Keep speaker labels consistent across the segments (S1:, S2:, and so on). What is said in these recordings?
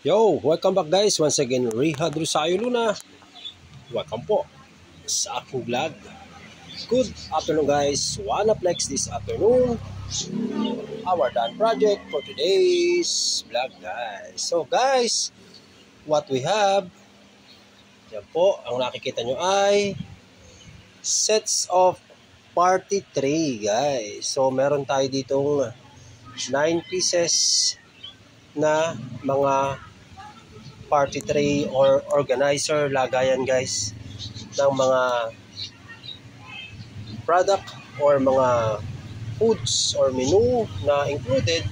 S1: Yo, welcome back guys. Once again, Rihad Rosario Luna. Welcome po sa aking vlog. Good afternoon guys. Wanaplex this afternoon. Our done project for today's vlog guys. So guys, what we have, yan po, ang nakikita nyo ay sets of party tray guys. So meron tayo ditong 9 pieces na mga party tray or organizer, lagayan guys ng mga product or mga foods or menu na included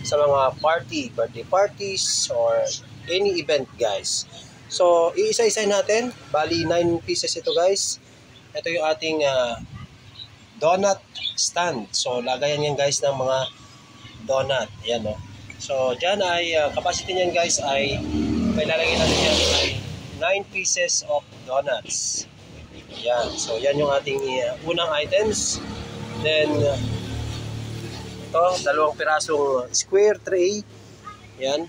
S1: sa mga birthday parties or any event guys. So iisa-isa natin, bali 9 pieces ito guys. Ito yung ating donut stand. So lagayan yan guys ng mga donut, ayan o. So dyan ay capacity niyan guys ay may lalagay natin dyan ay 9 pieces of donuts. Yan. So yan yung ating unang items. Then ito, dalawang pirasong square tray. Yan.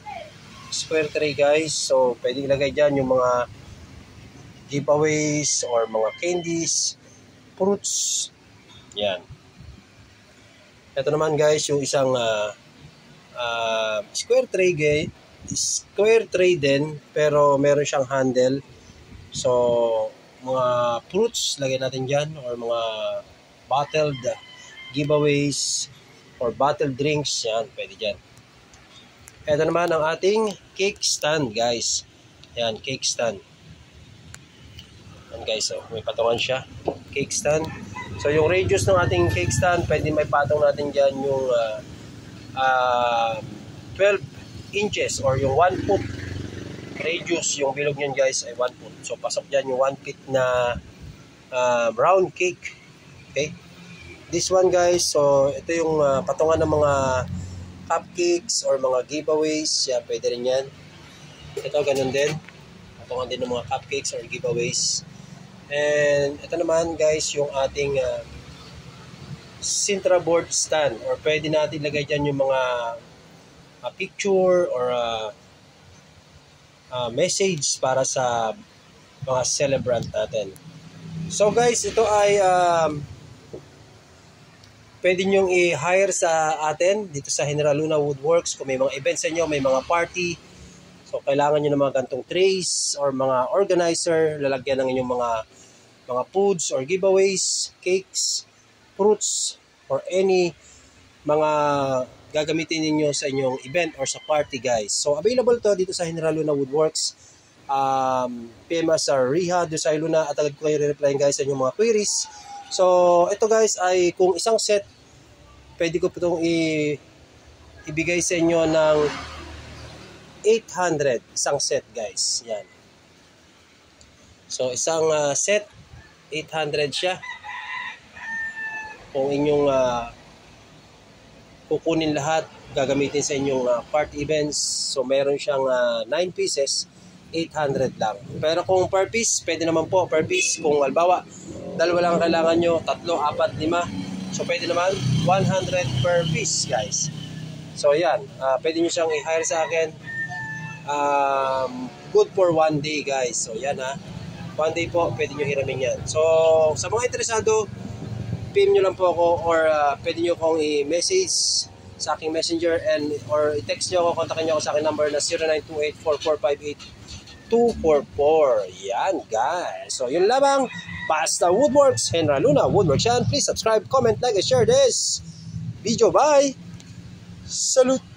S1: Square tray guys. So pwedeng ilagay dyan yung mga giveaways or mga candies, fruits. Yan. Ito naman guys yung isang square tray din pero meron siyang handle. So mga fruits lagay natin dyan or mga bottled giveaways or bottled drinks, yan pwede dyan. Ito naman ang ating cake stand guys. Yan, cake stand. Yan guys, so may patungan siya, cake stand. So yung radius ng ating cake stand, pwede may patong natin dyan yung 12 inches or yung 1 foot radius. Yung bilog nyan guys ay 1 foot. So pasok dyan yung 1 feet na round cake. Okay, this one guys, so ito yung patungan ng mga cupcakes or mga giveaways. Yeah, pwede rin yan. Ito ganun din, patungan din ng mga cupcakes or giveaways. And ito naman guys yung ating Sintra board stand, or pwede natin ilagay dyan yung mga picture or message para sa mga celebrant natin. So guys, ito ay pwede nyong i-hire sa atin dito sa General Luna Woodworks kung may mga events sa inyo, may mga party. So kailangan nyo ng mga gantong trays or mga organizer, lalagyan ng inyong mga foods or giveaways, cakes, fruits, or any mga gagamitin ninyo sa inyong event or sa party guys. So available to dito sa General Luna Woodworks. PM sa Rihad Rosario Luna at agad ko kayo re-reply guys sa inyong mga queries. So ito guys ay kung isang set, pwede ko po itong ibigay sa inyo ng 800 isang set guys. Yan. So isang set 800 siya. Kung inyong kukunin lahat, gagamitin sa inyong party events. So meron siyang 9 pieces, 800 lang. Pero kung per piece, pwede naman po per piece. Kung halimbawa, dalawa lang kailangan nyo, 3, 4, 5. So pwede naman 100 per piece guys. So yan, pwede nyo siyang i-hire sa akin. Good for 1 day guys. So yan 1 day po, pwede nyo hiramin yan. So sa mga interesado, PM nyo lang po ako or pwede nyo akong i-message sa aking messenger and or i-text nyo ako, kontakin nyo ako sa aking number na 0928-4458-244. Yan guys. So yun lamang. Basta Woodworks, General Luna Woodworks yan. Please subscribe, comment, like, and share this video. Bye! Salute!